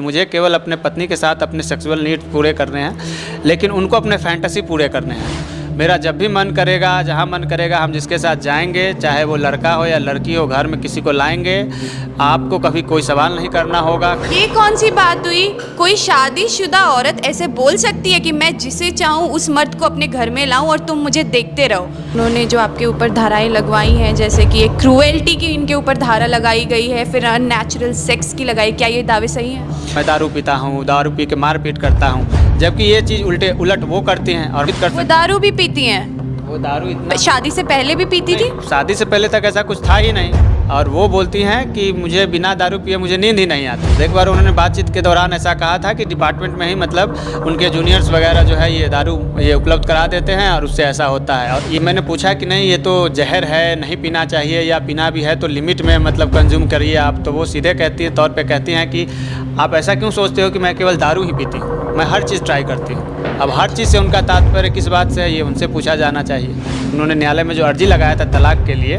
मुझे केवल अपने पत्नी के साथ अपने सेक्सुअल नीड्स पूरे करने हैं, लेकिन उनको अपने फैंटेसी पूरे करने हैं। मेरा जब भी मन करेगा, जहाँ मन करेगा, हम जिसके साथ जाएंगे, चाहे वो लड़का हो या लड़की हो, घर में किसी को लाएंगे। आपको कभी कोई सवाल नहीं करना होगा। ये कौन सी बात हुई? कोई शादीशुदा औरत ऐसे बोल सकती है कि मैं जिसे चाहूँ उस मर्द को अपने घर में लाऊं और तुम मुझे देखते रहो? उन्होंने जो आपके ऊपर धाराएं लगवाई हैं, जैसे कि एक क्रूएल्टी की इनके ऊपर धारा लगाई गई है, फिर अननेचुरल सेक्स की लगाई, क्या ये दावे सही हैं? मैं दारू पीता हूँ, दारू पी के मारपीट करता हूँ, जबकि ये चीज़ उलट वो करती हैं और वो दारू भी पीती हैं? वो दारू इतना शादी से पहले भी पीती थी? शादी से पहले तक ऐसा कुछ था ही नहीं। और वो बोलती हैं कि मुझे बिना दारू पिए मुझे नींद ही नहीं आती। एक बार उन्होंने बातचीत के दौरान ऐसा कहा था कि डिपार्टमेंट में ही मतलब उनके जूनियर्स वगैरह जो है ये दारू ये उपलब्ध करा देते हैं और उससे ऐसा होता है। और ये मैंने पूछा कि नहीं, ये तो जहर है, नहीं पीना चाहिए, या पीना भी है तो लिमिट में मतलब कंज्यूम करिए आप। तो वो सीधे कहती है तौर पर कहती हैं कि आप ऐसा क्यों सोचते हो कि मैं केवल दारू ही पीती हूँ, मैं हर चीज़ ट्राई करती हूँ। अब हर चीज़ से उनका तात्पर्य किस बात से है, ये उनसे पूछा जाना चाहिए। उन्होंने न्यायालय में जो अर्जी लगाया था तलाक के लिए,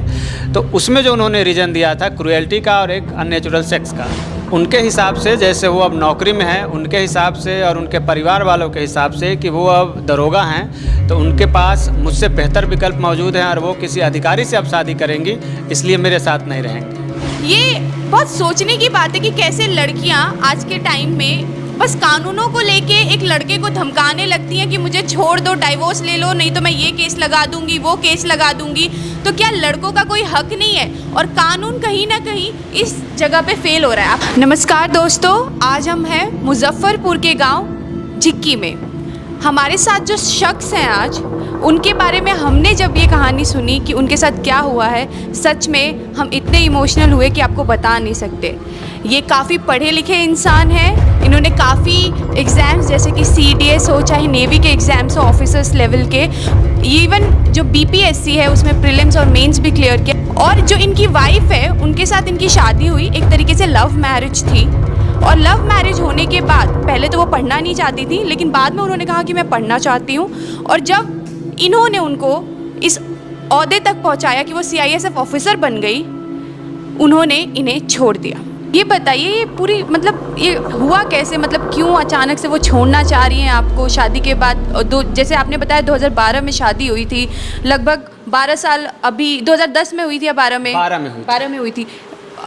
तो उसमें जो उन्होंने रीज़न दिया था क्रूएल्टी का और एक अननेचुरल सेक्स का, उनके हिसाब से जैसे वो अब नौकरी में है, उनके हिसाब से और उनके परिवार वालों के हिसाब से कि वो अब दरोगा हैं, तो उनके पास मुझसे बेहतर विकल्प मौजूद हैं और वो किसी अधिकारी से अब शादी करेंगी, इसलिए मेरे साथ नहीं रहेंगी। ये बहुत सोचने की बात है कि कैसे लड़कियां आज के टाइम में बस कानूनों को लेके एक लड़के को धमकाने लगती हैं कि मुझे छोड़ दो, डाइवोर्स ले लो, नहीं तो मैं ये केस लगा दूंगी, वो केस लगा दूंगी। तो क्या लड़कों का कोई हक नहीं है? और कानून कहीं ना कहीं इस जगह पे फेल हो रहा है। नमस्कार दोस्तों, आज हम हैं मुजफ्फरपुर के गांव झिक्की में। हमारे साथ जो शख्स हैं आज, उनके बारे में हमने जब ये कहानी सुनी कि उनके साथ क्या हुआ है, सच में हम इतने इमोशनल हुए कि आपको बता नहीं सकते। ये काफ़ी पढ़े लिखे इंसान हैं, इन्होंने काफ़ी एग्ज़ाम्स जैसे कि CDS हो, चाहे नेवी के एग्ज़ाम्स हो ऑफिसर्स लेवल के, इवन जो BPSC है उसमें प्रीलिम्स और मेंस भी क्लियर किया। और जो इनकी वाइफ है, उनके साथ इनकी शादी हुई एक तरीके से लव मैरिज थी। और लव मैरिज होने के बाद पहले तो वो पढ़ना नहीं चाहती थी, लेकिन बाद में उन्होंने कहा कि मैं पढ़ना चाहती हूँ। और जब इन्होंने उनको इस ओहदे तक पहुँचाया कि वो CISF ऑफिसर बन गई, उन्होंने इन्हें छोड़ दिया। ये बताइए, ये पूरी मतलब ये हुआ कैसे? मतलब क्यों अचानक से वो छोड़ना चाह रही हैं आपको शादी के बाद? जैसे आपने बताया 2012 में शादी हुई थी, लगभग 12 साल, अभी 2010 में हुई थी या 12 में? 12 में हुई थी,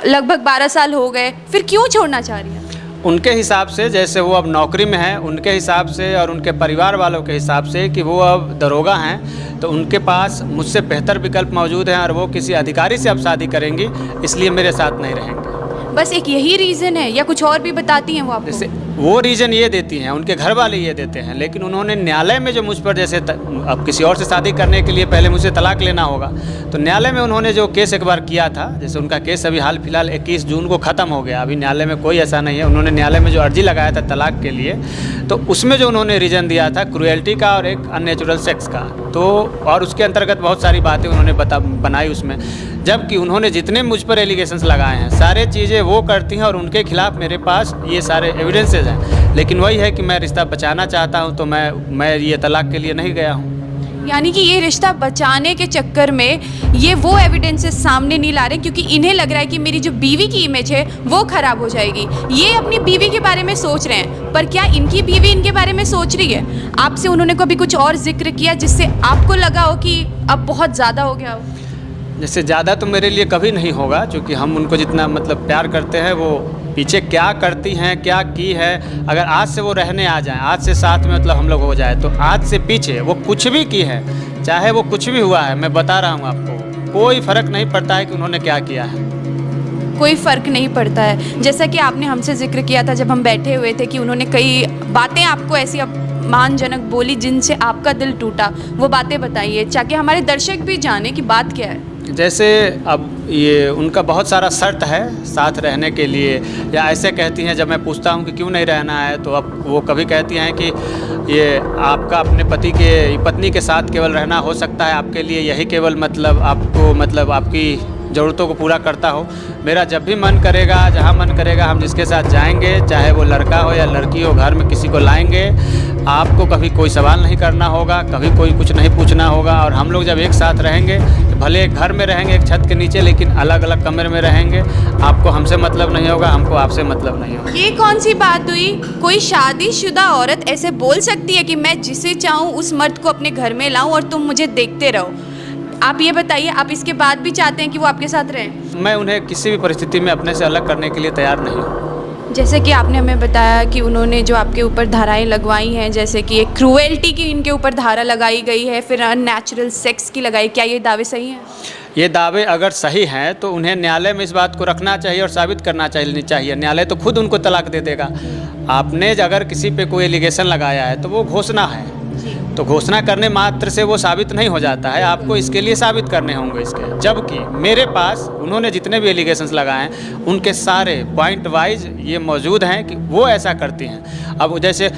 लगभग 12 साल हो गए, फिर क्यों छोड़ना चाह रही हैं? उनके हिसाब से जैसे वो अब नौकरी में है, उनके हिसाब से और उनके परिवार वालों के हिसाब से कि वो अब दरोगा हैं, तो उनके पास मुझसे बेहतर विकल्प मौजूद हैं और वो किसी अधिकारी से अब शादी करेंगी, इसलिए मेरे साथ नहीं रहेंगे। बस एक यही रीज़न है या कुछ और भी बताती हैं वो आपको? जैसे वो रीज़न ये देती हैं, उनके घर वाले ये देते हैं, लेकिन उन्होंने न्यायालय में जो मुझ पर जैसे अब किसी और से शादी करने के लिए पहले मुझसे तलाक लेना होगा, तो न्यायालय में उन्होंने जो केस एक बार किया था, जैसे उनका केस अभी हाल फिलहाल 21 जून को ख़त्म हो गया, अभी न्यायालय में कोई ऐसा नहीं है। उन्होंने न्यायालय में जो अर्जी लगाया था तलाक के लिए, तो उसमें जो उन्होंने रीज़न दिया था क्रूएल्टी का और एक अननेचुरल सेक्स का, तो और उसके अंतर्गत बहुत सारी बातें उन्होंने बनाई उसमें, जबकि उन्होंने जितने मुझ पर एलिगेशंस लगाए हैं सारे चीज़ें वो करती हैं और उनके खिलाफ मेरे पास ये सारे एविडेंसेस हैं। लेकिन वही है कि मैं रिश्ता बचाना चाहता हूँ, तो मैं ये तलाक के लिए नहीं गया हूँ। यानी कि ये रिश्ता बचाने के चक्कर में ये वो एविडेंसेस सामने नहीं ला रहे, क्योंकि इन्हें लग रहा है कि मेरी जो बीवी की इमेज है वो ख़राब हो जाएगी। ये अपनी बीवी के बारे में सोच रहे हैं, पर क्या इनकी बीवी इनके बारे में सोच रही है? आपसे उन्होंने कभी कुछ और जिक्र किया जिससे आपको लगा हो कि अब बहुत ज़्यादा हो गया हो? जैसे ज़्यादा तो मेरे लिए कभी नहीं होगा, क्योंकि हम उनको जितना मतलब प्यार करते हैं, वो पीछे क्या करती हैं, क्या की है, अगर आज से वो रहने आ जाएं, आज से साथ में मतलब हम लोग हो जाए, तो आज से पीछे वो कुछ भी की है, चाहे वो कुछ भी हुआ है, मैं बता रहा हूँ आपको, कोई फ़र्क नहीं पड़ता है कि उन्होंने क्या किया है। कोई फ़र्क नहीं पड़ता है। जैसा कि आपने हमसे जिक्र किया था जब हम बैठे हुए थे कि उन्होंने कई बातें आपको ऐसी अपमानजनक बोली जिनसे आपका दिल टूटा, वो बातें बताइए ताकि हमारे दर्शक भी जाने कि बात क्या है। जैसे अब ये उनका बहुत सारा शर्त है साथ रहने के लिए, या ऐसे कहती हैं जब मैं पूछता हूँ कि क्यों नहीं रहना है, तो अब वो कभी कहती हैं कि ये आपका अपने पत्नी के साथ केवल रहना हो सकता है, आपके लिए यही केवल मतलब आपको मतलब आपकी ज़रूरतों को पूरा करता हो। मेरा जब भी मन करेगा, जहाँ मन करेगा, हम जिसके साथ जाएंगे, चाहे वो लड़का हो या लड़की हो, घर में किसी को लाएंगे। आपको कभी कोई सवाल नहीं करना होगा, कभी कोई कुछ नहीं पूछना होगा। और हम लोग जब एक साथ रहेंगे तो भले एक घर में रहेंगे, एक छत के नीचे, लेकिन अलग अलग कमरे में रहेंगे। आपको हमसे मतलब नहीं होगा, हमको आपसे मतलब नहीं होगा। ये कौन सी बात हुई? कोई शादीशुदा औरत ऐसे बोल सकती है कि मैं जिसे चाहूँ उस मर्द को अपने घर में लाऊं और तुम मुझे देखते रहो? आप ये बताइए, आप इसके बाद भी चाहते हैं कि वो आपके साथ रहें? मैं उन्हें किसी भी परिस्थिति में अपने से अलग करने के लिए तैयार नहीं हूँ। जैसे कि आपने हमें बताया कि उन्होंने जो आपके ऊपर धाराएं लगवाई हैं, जैसे कि एक क्रूएल्टी की इनके ऊपर धारा लगाई गई है, फिर अननेचुरल सेक्स की लगाई, क्या ये दावे सही हैं? ये दावे अगर सही हैं तो उन्हें न्यायालय में इस बात को रखना चाहिए और साबित करना चाहिए। न्यायालय तो खुद उनको तलाक दे देगा। आपने अगर किसी पे कोई एलिगेशन लगाया है तो वो घोषणा है, तो घोषणा करने मात्र से वो साबित नहीं हो जाता है, आपको इसके लिए साबित करने होंगे इसके। जबकि मेरे पास उन्होंने जितने भी एलिगेशंस लगाए हैं उनके सारे पॉइंट वाइज ये मौजूद हैं कि वो ऐसा करती हैं। अब जैसे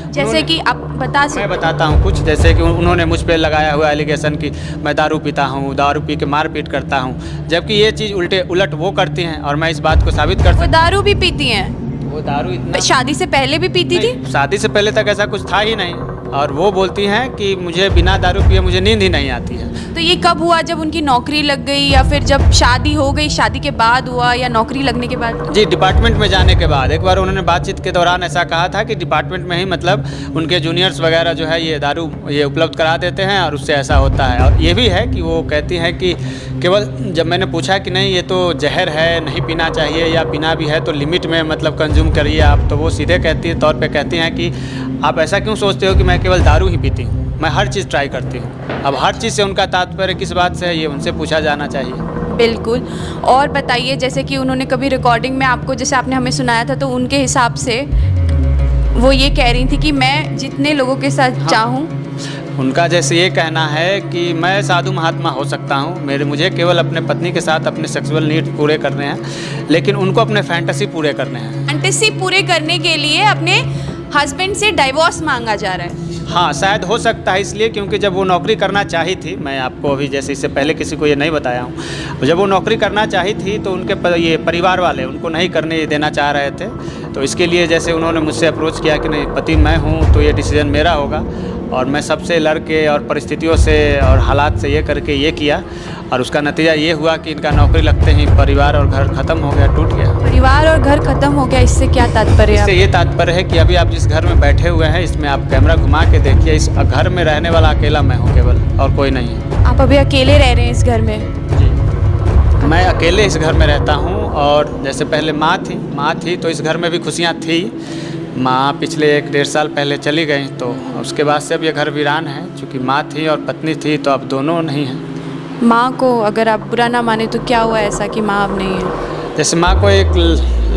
कि आप बता सकते? मैं बताता हूँ कुछ। जैसे कि उन्होंने मुझ पर लगाया हुआ एलिगेशन कि मैं दारू पीता हूँ, दारू पी के मारपीट करता हूँ, जबकि ये चीज़ उलट वो करती हैं और मैं इस बात को साबित कर सकता हूँ। वो दारू भी पीती हैं? वो दारू इतना शादी से पहले भी पीती थी? शादी से पहले तक ऐसा कुछ था ही नहीं। और वो बोलती हैं कि मुझे बिना दारू पिए मुझे नींद ही नहीं आती है। तो ये कब हुआ? जब उनकी नौकरी लग गई या फिर जब शादी हो गई, शादी के बाद हुआ या नौकरी लगने के बाद? जी, डिपार्टमेंट में जाने के बाद। एक बार उन्होंने बातचीत के दौरान ऐसा कहा था कि डिपार्टमेंट में ही मतलब उनके जूनियर्स वगैरह जो है ये दारू ये उपलब्ध करा देते हैं और उससे ऐसा होता है। और ये भी है कि वो कहती हैं कि केवल जब मैंने पूछा कि नहीं ये तो जहर है, नहीं पीना चाहिए, या पीना भी है तो लिमिट में मतलब कंज्यूम करिए आप, तो वो सीधे तौर पे कहती हैं कि आप ऐसा क्यों सोचते हो कि मैं केवल दारू ही पीती हूँ, मैं हर चीज़ ट्राई करती हूँ। अब हर चीज़ से उनका तात्पर्य किस बात से है ये उनसे पूछा जाना चाहिए। बिल्कुल। और बताइए, जैसे कि उन्होंने कभी रिकॉर्डिंग में आपको, जैसे आपने हमें सुनाया था, तो उनके हिसाब से वो ये कह रही थी कि मैं जितने लोगों के साथ चाहूँ। उनका जैसे ये कहना है कि मैं साधु महात्मा हो सकता हूँ, मुझे केवल अपने पत्नी के साथ अपने सेक्सुअल नीड पूरे करने हैं, लेकिन उनको अपने फैंटेसी पूरे करने हैं। फैंटेसी पूरे करने के लिए अपने हस्बैंड से डाइवोर्स मांगा जा रहा है? हाँ, शायद हो सकता है इसलिए, क्योंकि जब वो नौकरी करना चाही थी, मैं आपको अभी जैसे इससे पहले किसी को ये नहीं बताया हूँ, जब वो नौकरी करना चाही थी तो उनके ये परिवार वाले उनको नहीं करने देना चाह रहे थे। तो इसके लिए जैसे उन्होंने मुझसे अप्रोच किया कि नहीं, पति मैं हूँ तो ये डिसीज़न मेरा होगा, और मैं सबसे लड़ के और परिस्थितियों से और हालात से ये करके ये किया, और उसका नतीजा ये हुआ कि इनका नौकरी लगते ही परिवार और घर ख़त्म हो गया, टूट गया। परिवार और घर ख़त्म हो गया, इससे क्या तात्पर्य है? इससे ये तात्पर्य है कि अभी आप जिस घर में बैठे हुए हैं इसमें आप कैमरा घुमा के देखिए, इस घर में रहने वाला अकेला मैं हूँ केवल, और कोई नहीं है। आप अभी अकेले रह रहे हैं इस घर में? जी, मैं अकेले इस घर में रहता हूँ। और जैसे पहले माँ थी तो इस घर में भी खुशियाँ थी। माँ पिछले 1-1.5 साल पहले चली गई, तो उसके बाद से अब ये घर वीरान है। चूँकि माँ थी और पत्नी थी तो अब दोनों नहीं हैं। माँ को अगर आप बुरा ना माने तो क्या हुआ ऐसा कि माँ अब नहीं है? जैसे माँ को एक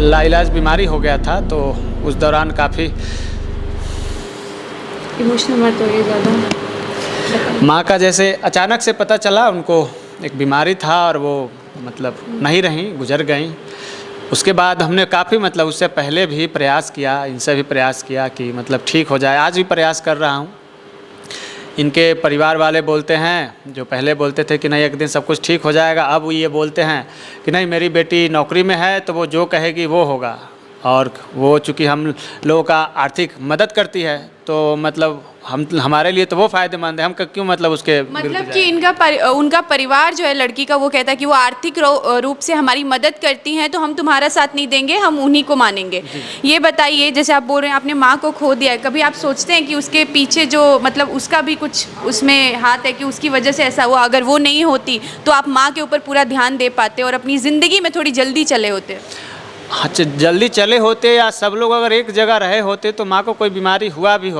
लाइलाज बीमारी हो गया था, तो उस दौरान काफ़ी इमोशनल मत होइए ज़्यादा। माँ का जैसे अचानक से पता चला उनको एक बीमारी था और वो मतलब नहीं रहीं, गुजर गईं। उसके बाद हमने काफ़ी मतलब उससे पहले भी प्रयास किया, इनसे भी प्रयास किया कि मतलब ठीक हो जाए। आज भी प्रयास कर रहा हूँ। इनके परिवार वाले बोलते हैं, जो पहले बोलते थे कि नहीं एक दिन सब कुछ ठीक हो जाएगा, अब ये बोलते हैं कि नहीं मेरी बेटी नौकरी में है तो वो जो कहेगी वो होगा। और वो चूँकि हम लोगों का आर्थिक मदद करती है तो मतलब हमारे लिए तो वो फ़ायदेमंद है, हम क्यों मतलब उसके मतलब कि उनका परिवार जो है लड़की का, वो कहता है कि वो आर्थिक रूप से हमारी मदद करती हैं तो हम तुम्हारा साथ नहीं देंगे, हम उन्हीं को मानेंगे। ये बताइए, जैसे आप बोल रहे हैं आपने माँ को खो दिया है, कभी आप सोचते हैं कि उसके पीछे जो मतलब उसका भी कुछ उसमें हाथ है कि उसकी वजह से ऐसा हुआ? अगर वो नहीं होती तो आप माँ के ऊपर पूरा ध्यान दे पाते और अपनी ज़िंदगी में थोड़ी जल्दी चले होते? अच्छा, जल्दी चले होते या सब लोग अगर एक जगह रहे होते तो माँ को कोई बीमारी हुआ भी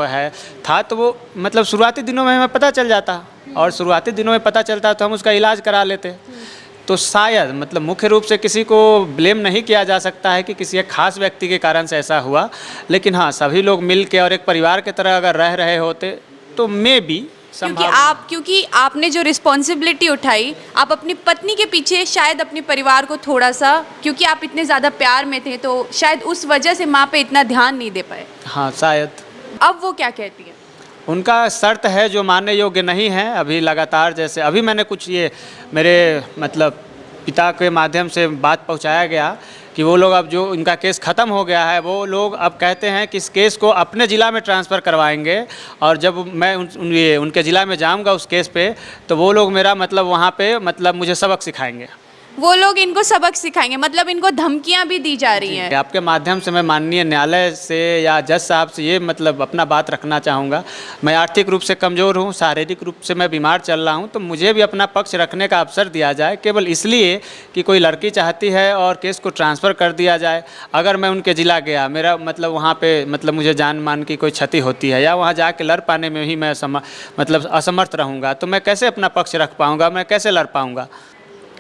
था तो वो मतलब शुरुआती दिनों में हमें पता चल जाता, और शुरुआती दिनों में पता चलता तो हम उसका इलाज करा लेते। तो शायद मतलब मुख्य रूप से किसी को ब्लेम नहीं किया जा सकता है कि किसी एक खास व्यक्ति के कारण से ऐसा हुआ, लेकिन हाँ सभी लोग मिल के और एक परिवार की तरह अगर रह रहे होते तो मे बी क्योंकि आपने जो रिस्पॉन्सिबिलिटी उठाई, आप अपनी पत्नी के पीछे शायद अपने परिवार को थोड़ा सा, क्योंकि आप इतने ज़्यादा प्यार में थे तो शायद उस वजह से माँ पे इतना ध्यान नहीं दे पाए। हाँ शायद। अब वो क्या कहती है? उनका शर्त है जो मानने योग्य नहीं है अभी लगातार। जैसे अभी मैंने कुछ ये मेरे मतलब पिता के माध्यम से बात पहुंचाया गया कि वो लोग अब जो इनका केस ख़त्म हो गया है, वो लोग अब कहते हैं कि इस केस को अपने ज़िला में ट्रांसफ़र करवाएंगे, और जब मैं उनके ज़िला में जाऊंगा उस केस पे, तो वो लोग मेरा मतलब वहाँ पे मतलब मुझे सबक सिखाएंगे। वो लोग इनको सबक सिखाएंगे, मतलब इनको धमकियां भी दी जा रही हैं। आपके माध्यम से मैं माननीय न्यायालय से या जज साहब से ये मतलब अपना बात रखना चाहूँगा। मैं आर्थिक रूप से कमज़ोर हूँ, शारीरिक रूप से मैं बीमार चल रहा हूँ, तो मुझे भी अपना पक्ष रखने का अवसर दिया जाए, केवल इसलिए कि कोई लड़की चाहती है और केस को ट्रांसफ़र कर दिया जाए। अगर मैं उनके ज़िला गया, मेरा मतलब वहाँ पे मतलब मुझे जान मान की कोई क्षति होती है, या वहाँ जाके लड़ पाने में ही मैं मतलब असमर्थ रहूँगा, तो मैं कैसे अपना पक्ष रख पाऊँगा, मैं कैसे लड़ पाऊँगा।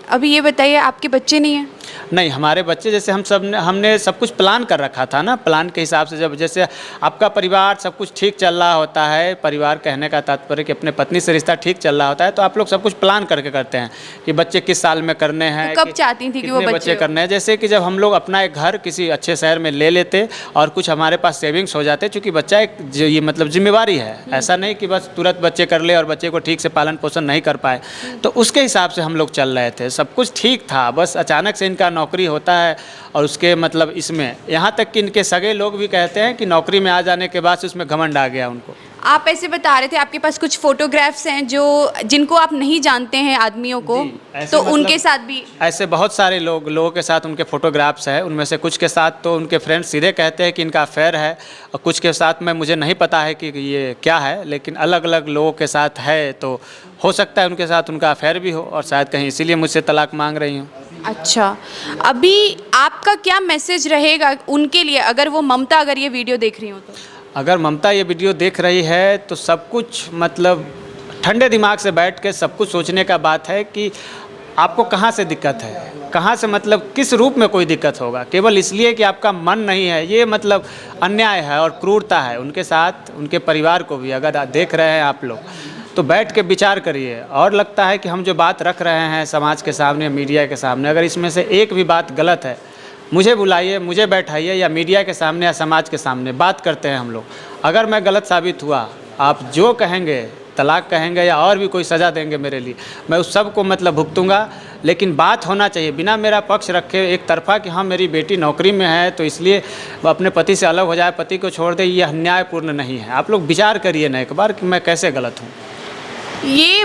अभी ये बताइए, आपके बच्चे नहीं हैं? नहीं, हमारे बच्चे जैसे हमने सब कुछ प्लान कर रखा था ना, प्लान के हिसाब से जब जैसे आपका परिवार सब कुछ ठीक चल रहा होता है, परिवार कहने का तात्पर्य कि अपने पत्नी से रिश्ता ठीक चल रहा होता है, तो आप लोग सब कुछ प्लान करके करते हैं कि बच्चे किस साल में करने हैं, तो कब चाहती थी कि वो बच्चे करने हैं। जैसे कि जब हम लोग अपना एक घर किसी अच्छे शहर में ले लेते और कुछ हमारे पास सेविंग्स हो जाते, चूँकि बच्चा एक ये मतलब जिम्मेवारी है, ऐसा नहीं कि बस तुरंत बच्चे कर ले और बच्चे को ठीक से पालन पोषण नहीं कर पाए, तो उसके हिसाब से हम लोग चल रहे थे। सब कुछ ठीक था, बस अचानक से इनका नौकरी होता है, और उसके मतलब इसमें यहाँ तक कि इनके सगे लोग भी कहते हैं कि नौकरी में आ जाने के बाद से उसमें घमंड आ गया उनको। आप ऐसे बता रहे थे आपके पास कुछ फोटोग्राफ्स हैं जिनको आप नहीं जानते हैं आदमियों को, तो मतलब उनके साथ भी ऐसे बहुत सारे लोगों के साथ उनके फोटोग्राफ्स हैं। उनमें से कुछ के साथ तो उनके फ्रेंड्स सीधे कहते हैं कि इनका अफेयर है, और कुछ के साथ में मुझे नहीं पता है कि ये क्या है, लेकिन अलग अलग लोगों के साथ है, तो हो सकता है उनके साथ उनका अफेयर भी हो, और शायद कहीं इसीलिए मुझसे तलाक मांग रही हूँ। अच्छा, अभी आपका क्या मैसेज रहेगा उनके लिए, अगर वो ममता अगर ये वीडियो देख रही हो तो? अगर ममता ये वीडियो देख रही है तो सब कुछ मतलब ठंडे दिमाग से बैठ के सब कुछ सोचने का बात है कि आपको कहाँ से दिक्कत है, कहाँ से मतलब किस रूप में कोई दिक्कत होगा, केवल इसलिए कि आपका मन नहीं है। ये मतलब अन्याय है और क्रूरता है उनके साथ, उनके परिवार को भी। अगर देख रहे हैं आप लोग तो बैठ के विचार करिए। और लगता है कि हम जो बात रख रहे हैं समाज के सामने, मीडिया के सामने, अगर इसमें से एक भी बात गलत है, मुझे बुलाइए, मुझे बैठाइए, या मीडिया के सामने या समाज के सामने बात करते हैं हम लोग। अगर मैं गलत साबित हुआ, आप जो कहेंगे, तलाक कहेंगे या और भी कोई सज़ा देंगे मेरे लिए, मैं उस सब को मतलब भुगतूंगा, लेकिन बात होना चाहिए बिना मेरा पक्ष रखे एक तरफा कि हाँ मेरी बेटी नौकरी में है तो इसलिए वो अपने पति से अलग हो जाए, पति को छोड़ दे, ये अन्यायपूर्ण नहीं है। आप लोग विचार करिए ना एक बार कि मैं कैसे गलत हूँ। ये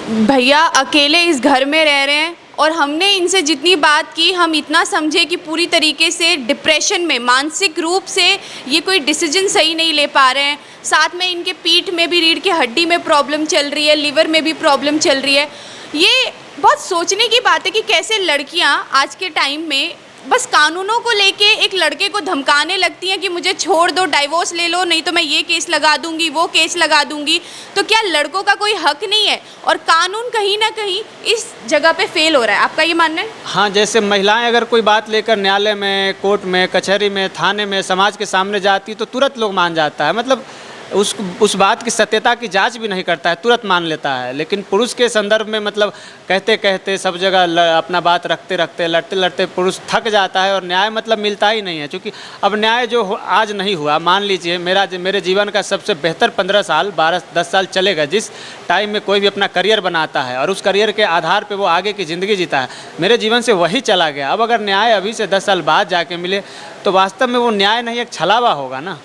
भैया अकेले इस घर में रह रहे हैं, और हमने इनसे जितनी बात की, हम इतना समझे कि पूरी तरीके से डिप्रेशन में, मानसिक रूप से ये कोई डिसीजन सही नहीं ले पा रहे हैं। साथ में इनके पीठ में भी, रीढ़ की हड्डी में प्रॉब्लम चल रही है, लिवर में भी प्रॉब्लम चल रही है। ये बहुत सोचने की बात है कि कैसे लड़कियां आज के टाइम में बस कानूनों को लेके एक लड़के को धमकाने लगती हैं कि मुझे छोड़ दो, डाइवोर्स ले लो, नहीं तो मैं ये केस लगा दूंगी, वो केस लगा दूंगी। तो क्या लड़कों का कोई हक नहीं है? और कानून कहीं ना कहीं इस जगह पे फेल हो रहा है, आपका ये मानना है? हाँ, जैसे महिलाएं अगर कोई बात लेकर न्यायालय में, कोर्ट में, कचहरी में, थाने में, समाज के सामने जाती तो तुरंत लोग मान जाता है, मतलब उस बात की सत्यता की जांच भी नहीं करता है, तुरंत मान लेता है। लेकिन पुरुष के संदर्भ में मतलब कहते कहते सब जगह अपना बात रखते रखते, लड़ते लड़ते पुरुष थक जाता है और न्याय मतलब मिलता ही नहीं है। क्योंकि अब न्याय जो आज नहीं हुआ, मान लीजिए मेरे जीवन का सबसे बेहतर 15 साल, 12-10 साल चलेगा, जिस टाइम में कोई भी अपना करियर बनाता है और उस करियर के आधार पर वो आगे की ज़िंदगी जीता है, मेरे जीवन से वही चला गया। अब अगर न्याय अभी से 10 साल बाद जाके मिले तो वास्तव में वो न्याय नहीं, एक छलावा होगा ना।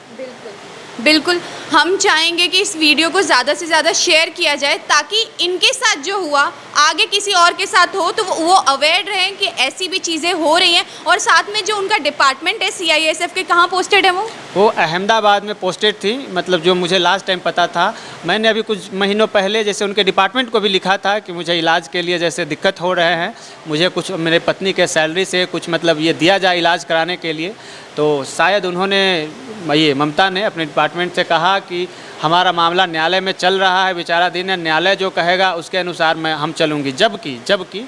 बिल्कुल, हम चाहेंगे कि इस वीडियो को ज़्यादा से ज़्यादा शेयर किया जाए, ताकि इनके साथ जो हुआ आगे किसी और के साथ हो तो वो अवेयर रहें कि ऐसी भी चीज़ें हो रही हैं। और साथ में जो उनका डिपार्टमेंट है CISF के, कहाँ पोस्टेड है वो अहमदाबाद में पोस्टेड थी, मतलब जो मुझे लास्ट टाइम पता था। मैंने अभी कुछ महीनों पहले जैसे उनके डिपार्टमेंट को भी लिखा था कि मुझे इलाज के लिए जैसे दिक्कत हो रहे हैं, मुझे कुछ मेरे पत्नी के सैलरी से कुछ मतलब ये दिया जाए इलाज कराने के लिए। तो शायद उन्होंने, ये ममता ने अपने डिपार्टमेंट से कहा कि हमारा मामला न्यायालय में चल रहा है, विचाराधीन है, न्यायालय जो कहेगा उसके अनुसार हम चलूँगी। जबकि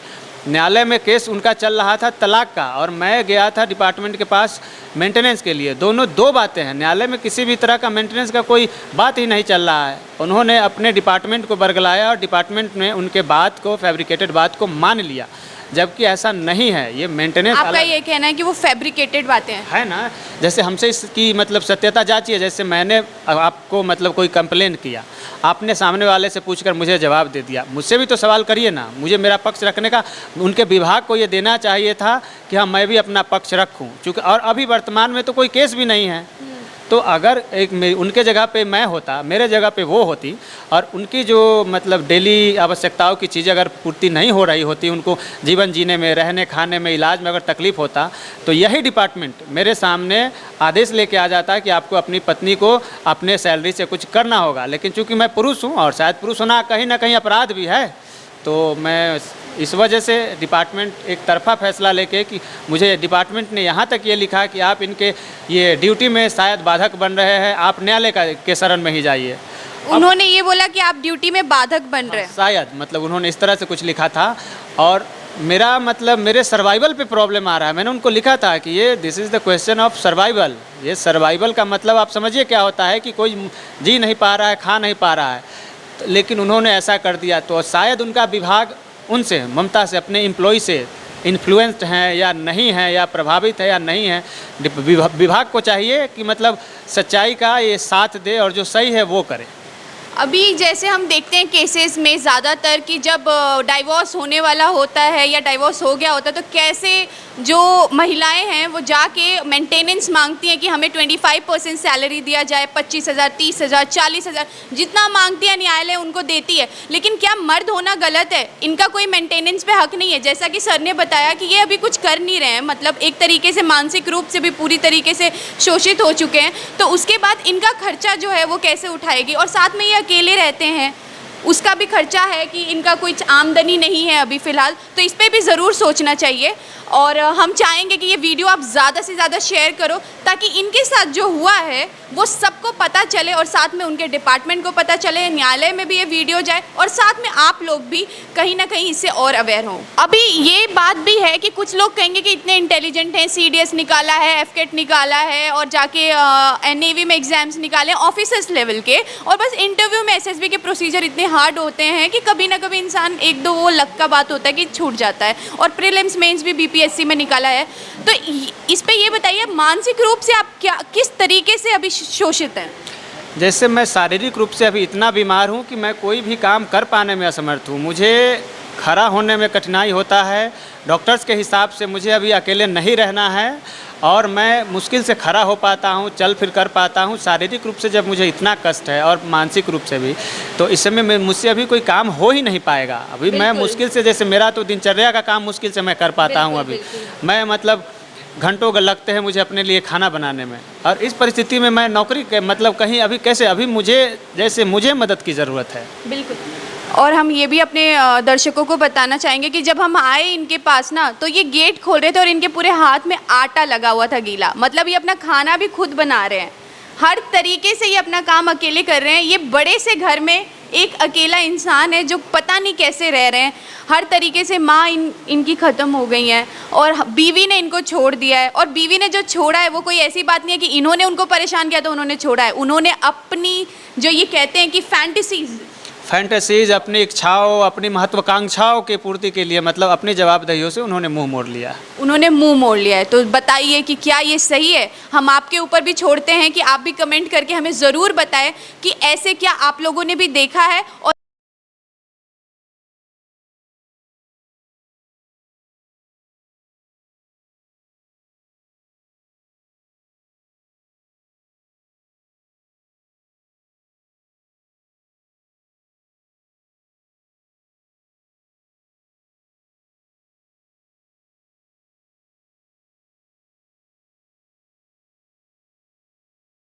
न्यायालय में केस उनका चल रहा था तलाक का, और मैं गया था डिपार्टमेंट के पास मेंटेनेंस के लिए। दो बातें हैं, न्यायालय में किसी भी तरह का मेंटेनेंस का कोई बात ही नहीं चल रहा है। उन्होंने अपने डिपार्टमेंट को बरगलाया और डिपार्टमेंट ने उनके बात को, फैब्रिकेटेड बात को मान लिया। जबकि ऐसा नहीं है। ये मेंटेनेंस आपका ये कहना है कि वो फैब्रिकेटेड बातें हैं? है ना। जैसे हमसे इसकी मतलब सत्यता जांचिए। जैसे मैंने आपको मतलब कोई कंप्लेन किया, आपने सामने वाले से पूछकर मुझे जवाब दे दिया, मुझसे भी तो सवाल करिए ना। मुझे मेरा पक्ष रखने का उनके विभाग को ये देना चाहिए था कि हाँ मैं भी अपना पक्ष रखूं, चूँकि और अभी वर्तमान में तो कोई केस भी नहीं है। तो अगर उनके जगह पे मैं होता, मेरे जगह पे वो होती, और उनकी जो मतलब डेली आवश्यकताओं की चीज़ें अगर पूर्ति नहीं हो रही होती, उनको जीवन जीने में, रहने खाने में, इलाज में अगर तकलीफ़ होता, तो यही डिपार्टमेंट मेरे सामने आदेश लेके आ जाता कि आपको अपनी पत्नी को अपने सैलरी से कुछ करना होगा। लेकिन चूँकि मैं पुरुष हूँ और शायद पुरुष होना कहीं ना कहीं अपराध भी है, तो मैं इस वजह से डिपार्टमेंट एक तरफा फैसला लेके कि मुझे डिपार्टमेंट ने यहाँ तक ये लिखा कि आप इनके ये ड्यूटी में शायद बाधक बन रहे हैं, आप न्यायालय के शरण में ही जाइए। उन्होंने ये बोला कि आप ड्यूटी में बाधक बन रहे हैं? शायद मतलब उन्होंने इस तरह से कुछ लिखा था, और मेरा मतलब मेरे सर्वाइवल पे प्रॉब्लम आ रहा है। मैंने उनको लिखा था कि ये this is the question of survival. ये सर्वाइवल का मतलब आप समझिए क्या होता है कि कोई जी नहीं पा रहा है, खा नहीं पा रहा है, लेकिन उन्होंने ऐसा कर दिया। तो शायद उनका विभाग उनसे, ममता से, अपने एम्प्लॉय से इन्फ्लुएंस्ड हैं या नहीं हैं, या प्रभावित है या नहीं है। विभाग को चाहिए कि मतलब सच्चाई का ये साथ दे और जो सही है वो करे। अभी जैसे हम देखते हैं केसेस में ज़्यादातर कि जब डाइवोर्स होने वाला होता है या डाइवोर्स हो गया होता है, तो कैसे जो महिलाएं हैं वो जाके मेंटेनेंस मांगती हैं कि हमें 25% सैलरी दिया जाए, 25,000, 30,000, 40,000, जितना मांगती है न्यायालय उनको देती है। लेकिन क्या मर्द होना गलत है? इनका कोई मेंटेनेंस पे हक नहीं है? जैसा कि सर ने बताया कि ये अभी कुछ कर नहीं रहे हैं, मतलब एक तरीके से मानसिक रूप से भी पूरी तरीके से शोषित हो चुके हैं, तो उसके बाद इनका खर्चा जो है वो कैसे उठाएगी? और साथ में ये अकेले रहते हैं, उसका भी खर्चा है कि इनका कोई आमदनी नहीं है अभी फ़िलहाल, तो इस पे भी ज़रूर सोचना चाहिए। और हम चाहेंगे कि ये वीडियो आप ज़्यादा से ज़्यादा शेयर करो ताकि इनके साथ जो हुआ है वो सबको पता चले, और साथ में उनके डिपार्टमेंट को पता चले, न्यायालय में भी ये वीडियो जाए, और साथ में आप लोग भी कहीं ना कहीं इससे और अवेयर हों। अभी ये बात भी है कि कुछ लोग कहेंगे कि इतने इंटेलिजेंट हैं, CDS निकाला है, FCAT निकाला है, और जाके नेवी में एग्जाम्स निकाले ऑफिसर्स लेवल के, और बस इंटरव्यू में SSB के प्रोसीजर इतने हार्ड होते हैं कि कभी ना कभी इंसान एक दो वो लक का बात होता है कि छूट जाता है, और प्रीलिम्स मेंस भी BPSC में निकाला है। तो इस पे ये बताइए, मानसिक रूप से आप किस तरीके से अभी शोषित हैं? जैसे मैं शारीरिक रूप से अभी इतना बीमार हूँ कि मैं कोई भी काम कर पाने में असमर्थ हूँ। मुझे खड़ा होने में कठिनाई होता है। डॉक्टर्स के हिसाब से मुझे अभी अकेले नहीं रहना है, और मैं मुश्किल से खड़ा हो पाता हूँ, चल फिर कर पाता हूँ। शारीरिक रूप से जब मुझे इतना कष्ट है और मानसिक रूप से भी, तो इस समय मुझसे अभी कोई काम हो ही नहीं पाएगा। अभी मैं मुश्किल से, जैसे मेरा तो दिनचर्या का काम मुश्किल से मैं कर पाता हूँ। अभी मैं मतलब घंटों लगते हैं मुझे अपने लिए खाना बनाने में, और इस परिस्थिति में मैं नौकरी के मतलब कहीं अभी कैसे, अभी मुझे मदद की ज़रूरत है। बिल्कुल। और हम ये भी अपने दर्शकों को बताना चाहेंगे कि जब हम आए इनके पास ना, तो ये गेट खोल रहे थे और इनके पूरे हाथ में आटा लगा हुआ था गीला, मतलब ये अपना खाना भी खुद बना रहे हैं, हर तरीके से ये अपना काम अकेले कर रहे हैं। ये बड़े से घर में एक अकेला इंसान है जो पता नहीं कैसे रह रहे हैं। हर तरीके से माँ इनकी ख़त्म हो गई हैं, और बीवी ने इनको छोड़ दिया है, और बीवी ने जो छोड़ा है वो कोई ऐसी बात नहीं है कि इन्होंने उनको परेशान किया तो उन्होंने छोड़ा है। उन्होंने अपनी जो ये कहते हैं कि फैंटेसीज, अपनी इच्छाओं, अपनी महत्वाकांक्षाओं की पूर्ति के लिए, मतलब अपनी जवाबदेहियों से उन्होंने मुंह मोड़ लिया है। तो बताइए कि क्या ये सही है? हम आपके ऊपर भी छोड़ते हैं कि आप भी कमेंट करके हमें ज़रूर बताएं कि ऐसे क्या आप लोगों ने भी देखा है। और